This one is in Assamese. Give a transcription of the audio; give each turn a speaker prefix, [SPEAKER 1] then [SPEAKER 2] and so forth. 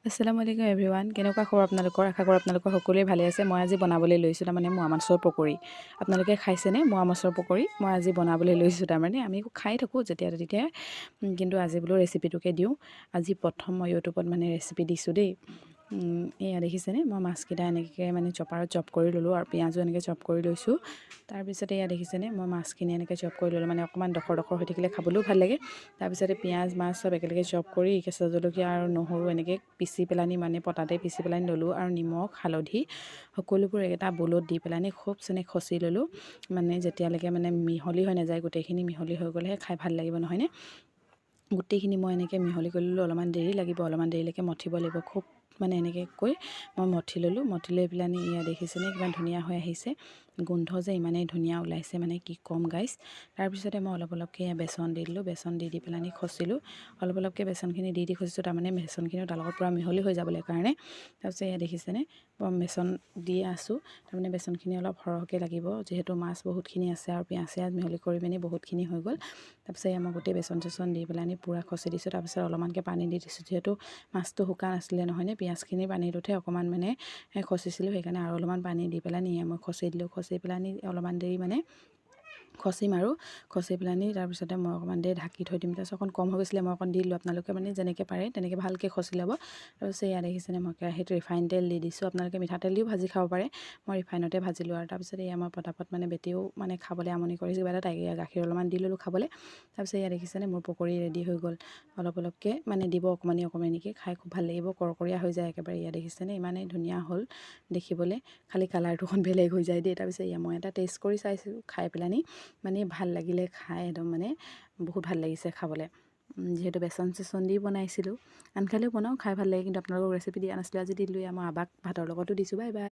[SPEAKER 1] আসসালামু আলাইকুম এভৰিৱান। কেনেকুৱা খবৰ আপোনালোকৰ? আশা কৰোঁ আপোনালোকৰ সকলোৱে ভালে আছে। মই আজি বনাবলৈ লৈছোঁ তাৰমানে মোৱা মাছৰ পকৰি। আপোনালোকে খাইছেনে মোৱা মাছৰ পকৰি? মই আজি বনাবলৈ লৈছোঁ তাৰমানে। আমি খাই থাকোঁ যেতিয়া তেতিয়াই, কিন্তু আজি বোলো ৰেচিপিটোকে দিওঁ। আজি প্ৰথম মই ইউটিউবত মানে ৰেচিপি দিছোঁ দেই। এয়া দেখিছেনে, মই মাছকেইটা এনেকৈ মানে চপাৰত চপ কৰি ল'লোঁ আৰু পিঁয়াজো এনেকৈ চপ কৰি লৈছোঁ। তাৰপিছতে এয়া দেখিছেনে, মই মাছখিনি এনেকৈ চপ কৰি ল'লোঁ, মানে অকণমান ডখৰ ডখৰ হৈ থাকিলে খাবলৈও ভাল লাগে। তাৰপিছতে পিঁয়াজ মাছ চব একেলগে চপ কৰি কেঁচা জলকীয়া আৰু নহৰু এনেকৈ পিচি পেলানি, মানে পতাতে পিচি পেলানি ল'লোঁ, আৰু নিমখ হালধি সকলোবোৰ এটা বলত দি পেলানি খুব চেনে খচি ল'লোঁ। মানে যেতিয়ালৈকে মানে মিহলি হৈ নাযায়, গোটেইখিনি মিহলি হৈ গ'লেহে খাই ভাল লাগিব, নহয়নে? গোটেইখিনি মই এনেকৈ মিহলি কৰি ল'লোঁ। অলপমান দেৰি লাগিব, অলপমান দেৰিলৈকে মঠিব লাগিব। খুব মানে এনেকৈ কৈ মই মঠি ল'লোঁ। মঠি লৈ পেলানি এয়া দেখিছেনে কিমান ধুনীয়া হৈ আহিছে। গোন্ধ যে ইমানেই ধুনীয়া ওলাইছে, মানে কি ক'ম গাইছ। তাৰপিছতে মই অলপ অলপকৈ বেচন দি দিলোঁ। বেচন দি পেলানি খচিলোঁ। অলপ অলপকৈ বেচনখিনি দি খচিছোঁ, তাৰমানে বেচনখিনিও তাৰ লগত পূৰা মিহলি হৈ যাবলৈ কাৰণে। তাৰপিছত এয়া দেখিছেনে বেচন দি আছোঁ, তাৰমানে বেচনখিনি অলপ সৰহকৈ লাগিব, যিহেতু মাছ বহুতখিনি আছে আৰু পিঁয়াজ চিয়াজ মিহলি কৰি পিনি বহুতখিনি হৈ গ'ল। তাৰপিছত এয়া মই গোটেই বেচন চেচন দি পেলানি পূৰা খচি দিছোঁ। তাৰপিছত অলপমানকৈ পানী দি দিছোঁ, যিহেতু মাছটো শুকান আছিলে নহয়নে। পিঁয়াজখিনি পানীটোতহে অকণমান মানে খচিছিলোঁ, সেইকাৰণে আৰু অলপমান পানী দি পেলানি মই খচি দিলোঁ। খচি পেলানি অলপমান দেৰি মানে খচিম আৰু খচি পেলানি তাৰপিছতে মই অকণমান দেৰি ঢাকি থৈ দিম। তাৰপিছত অকণ কম হৈ গৈছিলে, মই অকণ দি দিলোঁ। আপোনালোকে মানে যেনেকৈ পাৰে তেনেকৈ ভালকৈ খচি ল'ব। তাৰপিছত এয়া দেখিছেনে, মই কেৰাহীত ৰিফাইন তেল দি দিছোঁ। আপোনালোকে মিঠাতেল দিও ভাজি খাব পাৰে, মই ৰিফাইনতে ভাজিলোঁ। আৰু তাৰপিছত এয়া মই পটাপট মানে বেটিও মানে খাবলৈ আমনি কৰিছোঁ কিবা এটা, তাইক গাখীৰ অলপমান দি ল'লোঁ খাবলৈ। তাৰপিছত এয়া দেখিছেনে মোৰ পকৰি ৰেডি হৈ গ'ল। অলপ অলপকৈ মানে দিব অকণমানি অকণমানিকৈ, খাই খুব ভাল লাগিব, কৰকৰীয়া হৈ যায় একেবাৰে। এয়া দেখিছেনে ইমানেই ধুনীয়া হ'ল দেখিবলৈ, খালি কালাৰটো অকণ বেলেগ হৈ যায় দেই। তাৰপিছত এয়া মই এটা টেষ্ট কৰি চাইছোঁ, খাই পেলানি মানে ভাল লাগিলে খাই, একদম মানে বহুত ভাল লাগিছে খাবলৈ। যিহেতু বেচন চেচন দি বনাইছিলোঁ, আনকালেও বনাওঁ, খাই ভাল লাগে। কিন্তু আপোনালোকক ৰেচিপি দিয়া নাছিলোঁ, আজি দিলোঁ। মই আবাক ভাতৰ লগতো দিছোঁ। Bye bye.